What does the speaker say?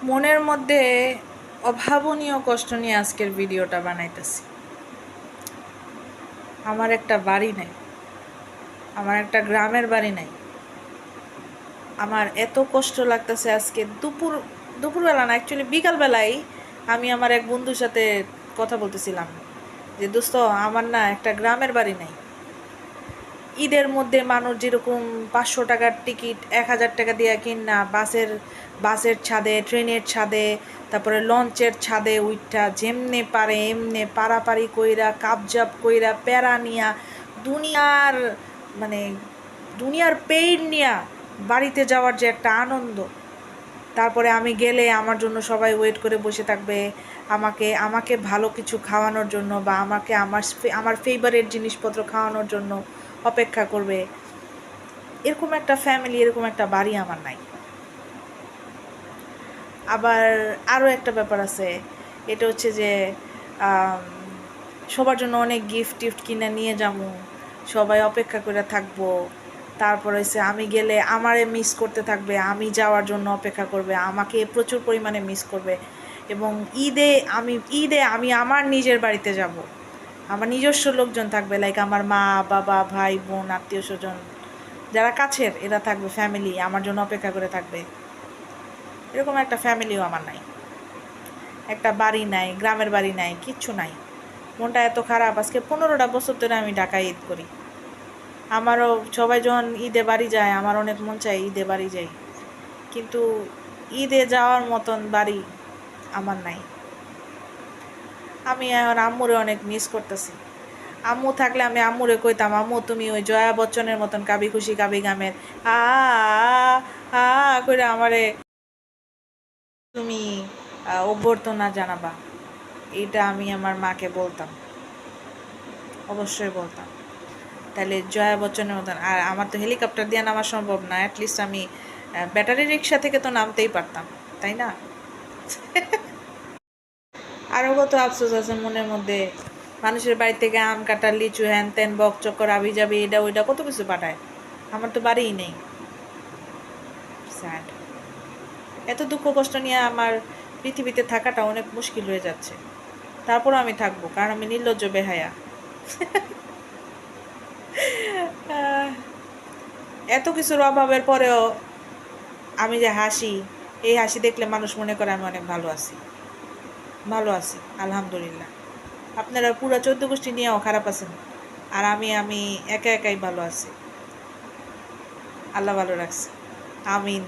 মনের মধ্যে অভাবনীয় কষ্ট নিয়ে আজকের ভিডিওটা বানাইতেছি। আমার একটা বাড়ি নাই, আমার একটা গ্রামের বাড়ি নাই। আমার এত কষ্ট লাগতেছে আজকে দুপুরবেলা না, অ্যাকচুয়ালি বিকালবেলায় আমি আমার এক বন্ধুর সাথে কথা বলতেছিলাম যে দোস্ত, আমার না একটা গ্রামের বাড়ি নাই। ঈদের মধ্যে মানুষ যেরকম 500 টাকার টিকিট 1000 টাকা দিয়ে কিনা বাসের ছাদে, ট্রেনের ছাদে, তারপরে লঞ্চের ছাদে উইঠা যেমনে পারে এমনে পারাপারি কইরা কাবজাব কইরা প্যারা নিয়া দুনিয়ার মানে দুনিয়ার পেইন নিয়া বাড়িতে যাওয়ার যে একটা আনন্দ, তারপরে আমি গেলে আমার জন্য সবাই ওয়েট করে বসে থাকবে, আমাকে আমাকে ভালো কিছু খাওয়ানোর জন্য বা আমাকে আমার ফেভারিট জিনিসপত্র খাওয়ানোর জন্য অপেক্ষা করবে। এরকম একটা ফ্যামিলি, এরকম একটা বাড়ি আমার নাই। আবার আরও একটা ব্যাপার আছে, এটা হচ্ছে যে সবার জন্য অনেক গিফট কিনে নিয়ে যাবো, সবাই অপেক্ষা করে থাকবো। তারপর হচ্ছে আমি গেলে আমারে মিস করতে থাকবে, আমি যাওয়ার জন্য অপেক্ষা করবে, আমাকে প্রচুর পরিমাণে মিস করবে। এবং ঈদে আমি আমার নিজের বাড়িতে যাব, আমার নিজস্ব লোকজন থাকবে, লাইক আমার মা বাবা ভাই বোন আত্মীয় স্বজন যারা কাছের এরা থাকবে, ফ্যামিলি আমার জন্য অপেক্ষা করে থাকবে। এরকম একটা ফ্যামিলিও আমার নাই, একটা বাড়ি নাই, গ্রামের বাড়ি নাই, কিচ্ছু নাই। মনটা এত খারাপ। আজকে 15টা বছর ধরে আমি ঢাকায় ঈদ করি। আমারও সবাই যখন ঈদে বাড়ি যায় আমার অনেক মন চায় ঈদে বাড়ি যাই, কিন্তু ঈদে যাওয়ার মতন বাড়ি আমার নাই। আমি এখন আম্মুরে অনেক মিস করতেছি। আম্মু থাকলে আমি আম্মুরে কইতাম, আম্মু তুমি ওই জয়া বচ্চনের মতন কাবি খুশি কাবি গামের আ আ করে আমারে তুমি অভ্যর্থনা জানাবা। এইটা আমি আমার মাকে বলতাম, অবশ্যই বলতাম। তাহলে জয়া বচ্চনের মতন। আর আমার তো হেলিকপ্টার দিয়ে নামা সম্ভব না, অ্যাটলিস্ট আমি ব্যাটারি রিক্সা থেকে তো নামতেই পারতাম, তাই না? আরও কত আফসোস আছে মনের মধ্যে। মানুষের বাড়ি থেকে আম কাটা, লিচু, হ্যান ত্যান, বক চক্কর, আবি যাবি, এটা ওইটা কত কিছু পাঠায়। আমার তো বাড়িই নেই। স্যাড। এত দুঃখ কষ্ট নিয়ে আমার পৃথিবীতে থাকাটা অনেক মুশকিল হয়ে যাচ্ছে। তারপরও আমি থাকবো, কারণ আমি নির্লজ্জ বেহায়া। এত কিছুর অভাবের পরেও আমি যে হাসি, এই হাসি দেখলে মানুষ মনে করে আমি অনেক ভালো আছি। ভালো আছি আলহামদুলিল্লাহ। আপনারা পুরো 14 গোষ্ঠী নিয়েও খারাপ আছেন, আর আমি একা একাই ভালো আছি। আল্লাহ ভালো রাখছে। আমিন।